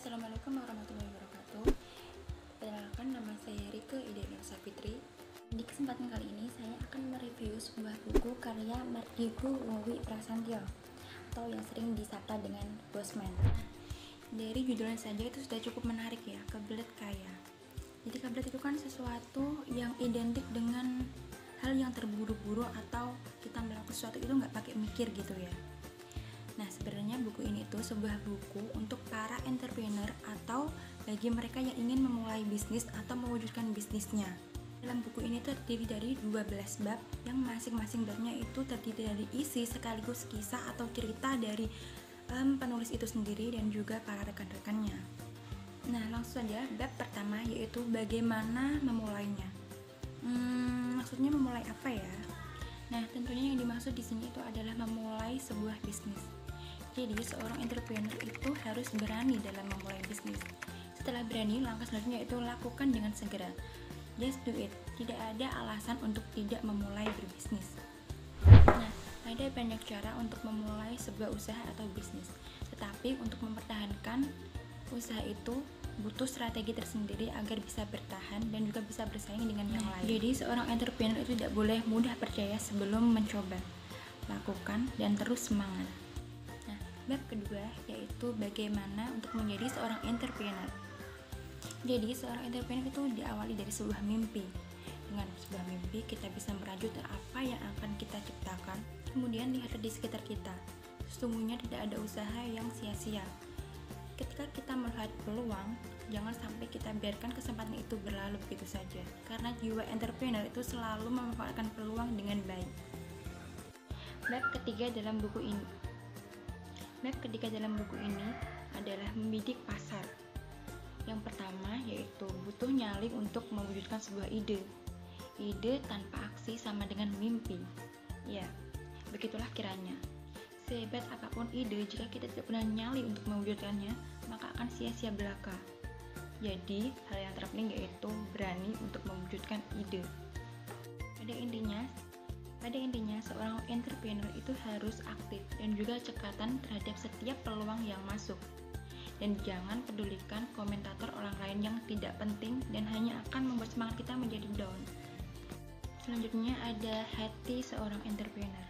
Assalamualaikum warahmatullahi wabarakatuh. Perkenalkan, nama saya Rike Ida Elsa Fitri. Di kesempatan kali ini saya akan mereview sebuah buku karya Mardigu Wowi Prasantyo atau yang sering disapa dengan Bosman. Dari judulnya saja itu sudah cukup menarik ya, kebelet kaya. Jadi kebelet itu kan sesuatu yang identik dengan hal yang terburu-buru atau kita melakukan sesuatu itu nggak pakai mikir gitu ya. Nah, sebenarnya buku ini tuh sebuah buku untuk para entrepreneur atau bagi mereka yang ingin memulai bisnis atau mewujudkan bisnisnya. Dalam buku ini terdiri dari 12 bab yang masing-masing babnya itu terdiri dari isi sekaligus kisah atau cerita dari penulis itu sendiri dan juga para rekan-rekannya. Nah, langsung saja bab pertama yaitu bagaimana memulainya. Maksudnya memulai apa ya? Nah, tentunya yang dimaksud di sini itu adalah memulai sebuah bisnis. Jadi, seorang entrepreneur itu harus berani dalam memulai bisnis. Setelah berani, langkah selanjutnya itu lakukan dengan segera. Just do it. Tidak ada alasan untuk tidak memulai berbisnis. Nah, ada banyak cara untuk memulai sebuah usaha atau bisnis. Tetapi untuk mempertahankan usaha itu butuh strategi tersendiri agar bisa bertahan dan juga bisa bersaing dengan yang lain. Jadi, seorang entrepreneur itu tidak boleh mudah percaya sebelum mencoba. Lakukan dan terus semangat. Bab kedua yaitu bagaimana untuk menjadi seorang entrepreneur. Jadi seorang entrepreneur itu diawali dari sebuah mimpi. Dengan sebuah mimpi kita bisa merajut apa yang akan kita ciptakan. Kemudian lihat di sekitar kita. Sesungguhnya tidak ada usaha yang sia-sia. Ketika kita melihat peluang, jangan sampai kita biarkan kesempatan itu berlalu begitu saja. Karena jiwa entrepreneur itu selalu memanfaatkan peluang dengan baik. Bab ketiga dalam buku ini adalah membidik pasar. Yang pertama yaitu butuh nyali untuk mewujudkan sebuah ide. Ide tanpa aksi sama dengan mimpi. Ya, begitulah kiranya. Sehebat apapun ide, jika kita tidak punya nyali untuk mewujudkannya, maka akan sia-sia belaka. Jadi, hal yang terpenting yaitu berani untuk mewujudkan ide. Pada intinya, seorang entrepreneur itu harus aktif dan juga cekatan terhadap setiap peluang yang masuk. Dan jangan pedulikan komentator orang lain yang tidak penting dan hanya akan membuat semangat kita menjadi down. Selanjutnya ada hati seorang entrepreneur.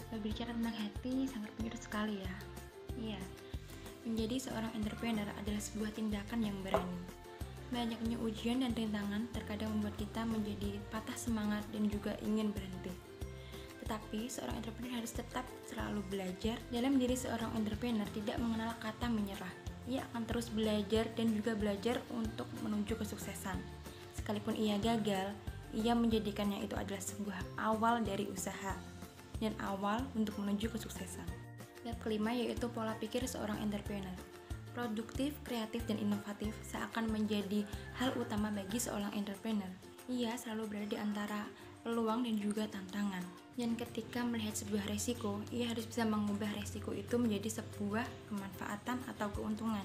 Berbicara tentang hati sangat penting sekali ya. Iya, menjadi seorang entrepreneur adalah sebuah tindakan yang berani. Banyaknya ujian dan rintangan terkadang membuat kita menjadi patah semangat dan juga ingin berhenti. Tetapi seorang entrepreneur harus tetap selalu belajar. Dalam diri seorang entrepreneur tidak mengenal kata menyerah. Ia akan terus belajar dan juga belajar untuk menuju kesuksesan. Sekalipun ia gagal, ia menjadikannya itu adalah sebuah awal dari usaha dan awal untuk menuju kesuksesan. Bab kelima yaitu pola pikir seorang entrepreneur. Produktif, kreatif, dan inovatif seakan menjadi hal utama bagi seorang entrepreneur. Ia selalu berada di antara peluang dan juga tantangan. Dan ketika melihat sebuah resiko, ia harus bisa mengubah resiko itu menjadi sebuah kemanfaatan atau keuntungan.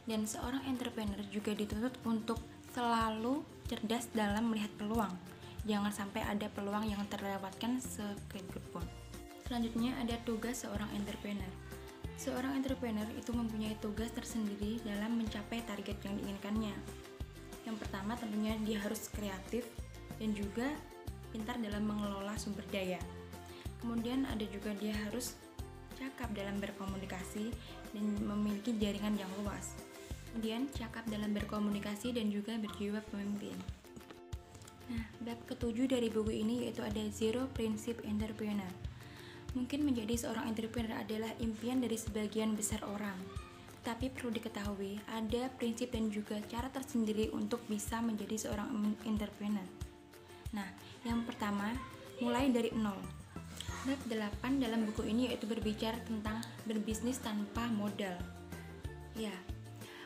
Dan seorang entrepreneur juga dituntut untuk selalu cerdas dalam melihat peluang. Jangan sampai ada peluang yang terlewatkan sekejap pun. Selanjutnya ada tugas seorang entrepreneur. Seorang entrepreneur itu mempunyai tugas tersendiri dalam mencapai target yang diinginkannya. Yang pertama tentunya dia harus kreatif dan juga pintar dalam mengelola sumber daya. Kemudian ada juga dia harus cakap dalam berkomunikasi dan memiliki jaringan yang luas. Kemudian cakap dalam berkomunikasi dan juga berjiwa pemimpin. Nah, bab ketujuh dari buku ini yaitu ada Zero Principle Entrepreneur. Mungkin menjadi seorang entrepreneur adalah impian dari sebagian besar orang. Tapi perlu diketahui, ada prinsip dan juga cara tersendiri untuk bisa menjadi seorang entrepreneur. Nah, yang pertama, mulai dari nol. Bab 8 dalam buku ini yaitu berbicara tentang berbisnis tanpa modal. Ya,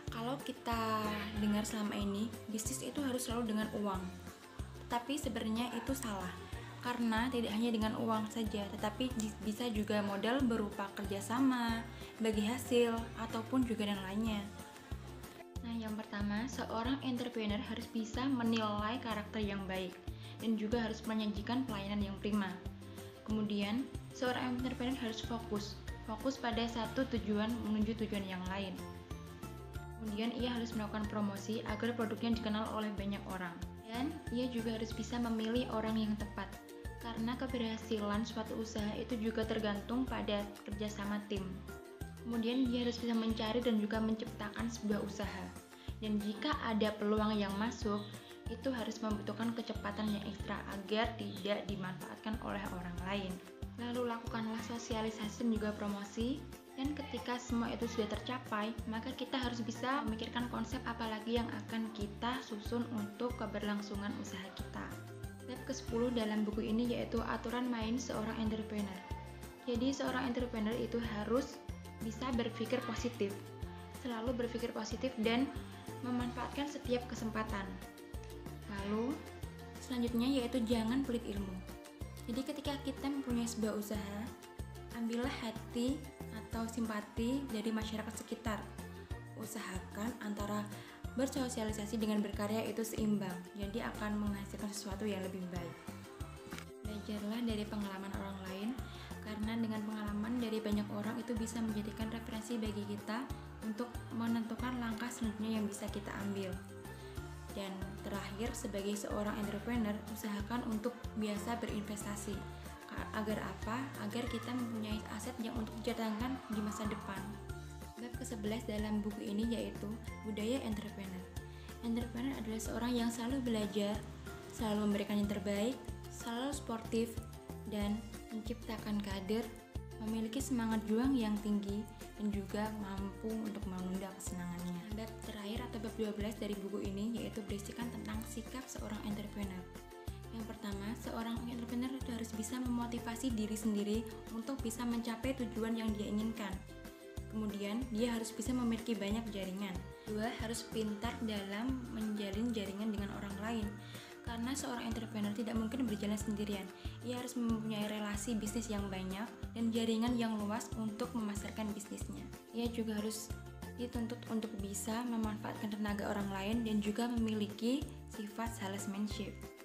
kalau kita dengar selama ini, bisnis itu harus selalu dengan uang. Tapi sebenarnya itu salah. Karena tidak hanya dengan uang saja, tetapi bisa juga modal berupa kerjasama, bagi hasil, ataupun juga yang lainnya. Nah, yang pertama, seorang entrepreneur harus bisa menilai karakter yang baik dan juga harus menyajikan pelayanan yang prima. Kemudian, seorang entrepreneur harus fokus pada satu tujuan menuju tujuan yang lain. Kemudian ia harus melakukan promosi agar produknya dikenal oleh banyak orang. Dan ia juga harus bisa memilih orang yang tepat. Karena keberhasilan suatu usaha itu juga tergantung pada kerjasama tim. Kemudian dia harus bisa mencari dan juga menciptakan sebuah usaha. Dan jika ada peluang yang masuk, itu harus membutuhkan kecepatan yang ekstra agar tidak dimanfaatkan oleh orang lain. Lalu lakukanlah sosialisasi dan juga promosi. Dan ketika semua itu sudah tercapai, maka kita harus bisa memikirkan konsep apa lagi yang akan kita susun untuk keberlangsungan usaha kita. Step ke-10 dalam buku ini yaitu aturan main seorang entrepreneur. Jadi seorang entrepreneur itu harus bisa berpikir positif, selalu berpikir positif dan memanfaatkan setiap kesempatan. Lalu selanjutnya yaitu jangan pelit ilmu. Jadi ketika kita mempunyai sebuah usaha, ambillah hati atau simpati dari masyarakat sekitar. Usahakan antara bersosialisasi dengan berkarya itu seimbang, jadi akan menghasilkan sesuatu yang lebih baik. Belajarlah dari pengalaman orang lain, karena dengan pengalaman dari banyak orang itu bisa menjadikan referensi bagi kita untuk menentukan langkah selanjutnya yang bisa kita ambil. Dan terakhir, sebagai seorang entrepreneur, usahakan untuk biasa berinvestasi. Agar apa? Agar kita mempunyai aset yang untuk didatangkan di masa depan. Bab ke-11 dalam buku ini yaitu budaya entrepreneur. Entrepreneur adalah seorang yang selalu belajar, selalu memberikan yang terbaik, selalu sportif, dan menciptakan kader, memiliki semangat juang yang tinggi, dan juga mampu untuk menunda kesenangannya. Bab terakhir atau bab 12 dari buku ini yaitu berisikan tentang sikap seorang entrepreneur. Yang pertama, seorang entrepreneur itu harus bisa memotivasi diri sendiri untuk bisa mencapai tujuan yang dia inginkan. Kemudian, dia harus bisa memiliki banyak jaringan. Dua, harus pintar dalam menjalin jaringan dengan orang lain. Karena seorang entrepreneur tidak mungkin berjalan sendirian. Ia harus mempunyai relasi bisnis yang banyak dan jaringan yang luas untuk memasarkan bisnisnya. Ia juga harus dituntut untuk bisa memanfaatkan tenaga orang lain dan juga memiliki sifat salesmanship.